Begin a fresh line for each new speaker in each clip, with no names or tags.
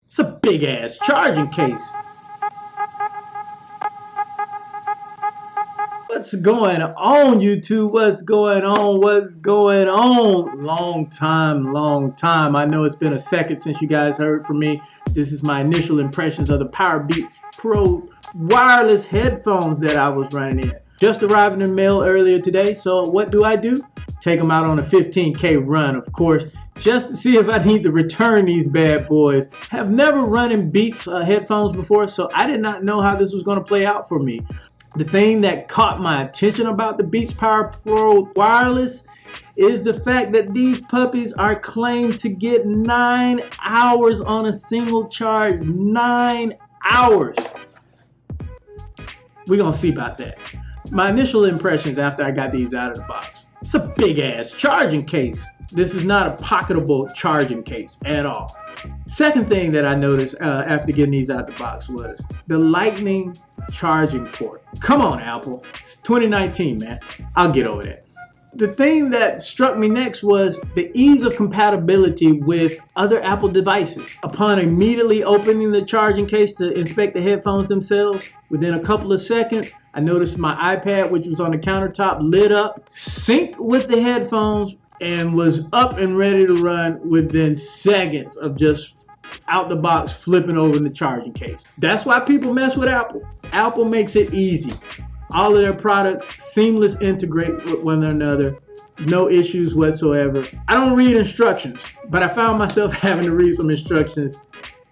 It's a big ass charging case. What's going on, YouTube? What's going on? What's going on? Long time. I know it's been a second since you guys heard from me. This is my initial impressions of the Powerbeats Pro wireless headphones that I was running in. Just arrived in the mail earlier today, so what do? Take them out on a 15K run, of course, just to see if I need to return these bad boys. Have never run in Beats headphones before, so I did not know how this was going to play out for me. The thing that caught my attention about the Beats Power Pro wireless is the fact that these puppies are claimed to get 9 hours on a single charge. 9 hours. We're going to see about that. My initial impressions after I got these out of the box. It's a big ass charging case. This is not a pocketable charging case at all. Second thing that I noticed after getting these out the box was the lightning charging port. Come on, Apple. It's 2019, man. I'll get over that. The thing that struck me next was the ease of compatibility with other Apple devices. Upon immediately opening the charging case to inspect the headphones themselves, within a couple of seconds, I noticed my iPad, which was on the countertop, lit up, synced with the headphones, and was up and ready to run within seconds of just out the box flipping over the charging case. That's why people mess with Apple. Apple makes it easy. All of their products seamless integrate with one another. No issues whatsoever. I don't read instructions, but I found myself having to read some instructions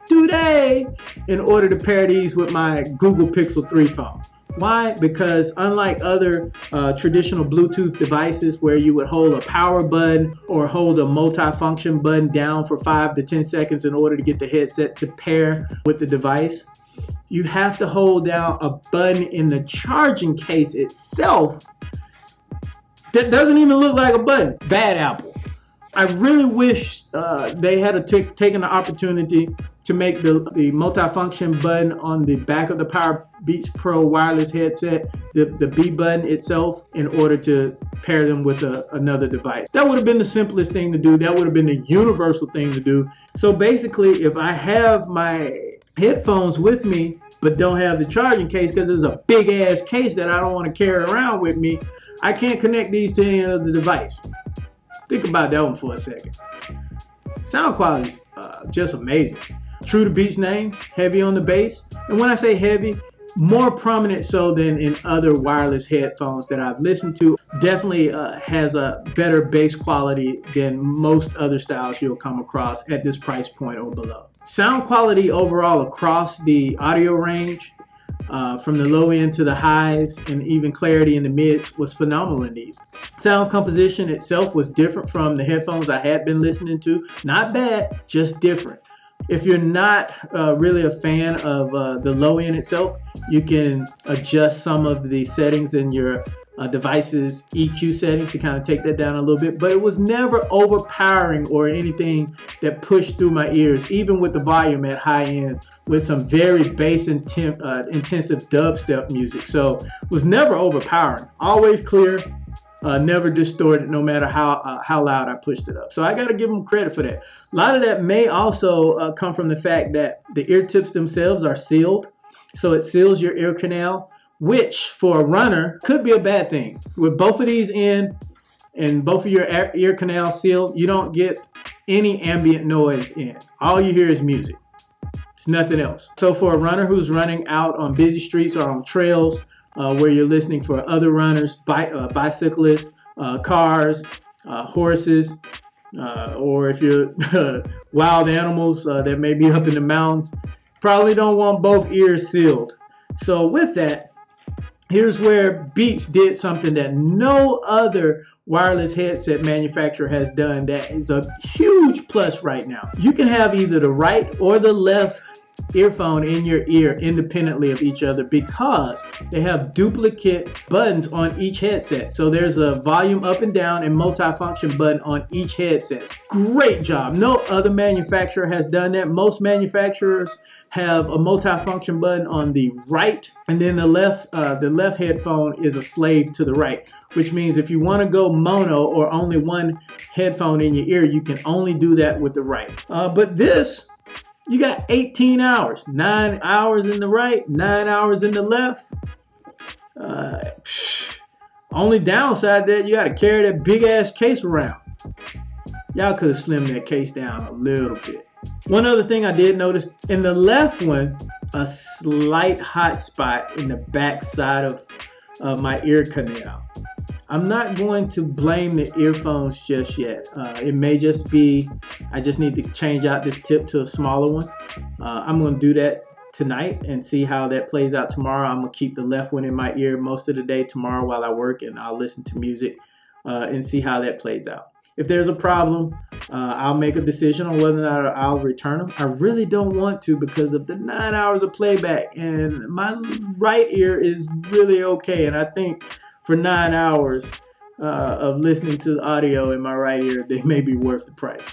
today in order to pair these with my Google Pixel 3 phone. Why? Because unlike other traditional Bluetooth devices where you would hold a power button or hold a multi-function button down for 5 to 10 seconds in order to get the headset to pair with the device, you have to hold down a button in the charging case itself that doesn't even look like a button. Bad Apple. I really wish they had taken the opportunity to make the multifunction button on the back of the Powerbeats Pro wireless headset, the B button itself, in order to pair them with another device. That would have been the simplest thing to do. That would have been the universal thing to do. So basically, if I have my headphones with me but don't have the charging case because it's a big ass case that I don't want to carry around with me, I can't connect these to any other device. Think about that one for a second. Sound quality is just amazing. True to Beats' name, heavy on the bass. And when I say heavy, more prominent so than in other wireless headphones that I've listened to. Definitely has a better bass quality than most other styles you'll come across at this price point or below. Sound quality overall across the audio range, from the low end to the highs, and even clarity in the mids, was phenomenal in these. Sound composition itself was different from the headphones I had been listening to. Not bad, just different. If you're not really a fan of the low end itself, you can adjust some of the settings in your device's EQ settings to kind of take that down a little bit, but it was never overpowering or anything that pushed through my ears, even with the volume at high end with some very bass intensive dubstep music. So it was never overpowering, always clear, never distorted, no matter how loud I pushed it up. So I got to give them credit for that. A lot of that may also come from the fact that the ear tips themselves are sealed, so it seals your ear canal, which for a runner could be a bad thing. With both of these in and both of your ear canals sealed, you don't get any ambient noise in. All you hear is music. It's nothing else. So for a runner who's running out on busy streets or on trails where you're listening for other runners, bicyclists, cars, horses, or if you're wild animals that may be up in the mountains, probably don't want both ears sealed. So with that, here's where Beats did something that no other wireless headset manufacturer has done that is a huge plus right now. You can have either the right or the left earphone in your ear independently of each other because they have duplicate buttons on each headset. So there's a volume up and down and multi-function button on each headset. Great job. No other manufacturer has done that. Most manufacturers have a multi-function button on the right, and then the left headphone is a slave to the right, which means if you want to go mono or only one headphone in your ear, you can only do that with the right. But this You got 18 hours, 9 hours in the right, 9 hours in the left. Only downside that you got to carry that big ass case around. Y'all could have slimmed that case down a little bit. One other thing I did notice, in the left one, a slight hot spot in the back side of my ear canal. I'm not going to blame the earphones just yet. It may just be, I just need to change out this tip to a smaller one. I'm going to do that tonight and see how that plays out tomorrow. I'm going to keep the left one in my ear most of the day tomorrow while I work, and I'll listen to music and see how that plays out. If there's a problem, I'll make a decision on whether or not I'll return them. I really don't want to because of the 9 hours of playback, and my right ear is really okay, and I think for 9 hours of listening to the audio in my right ear, they may be worth the price.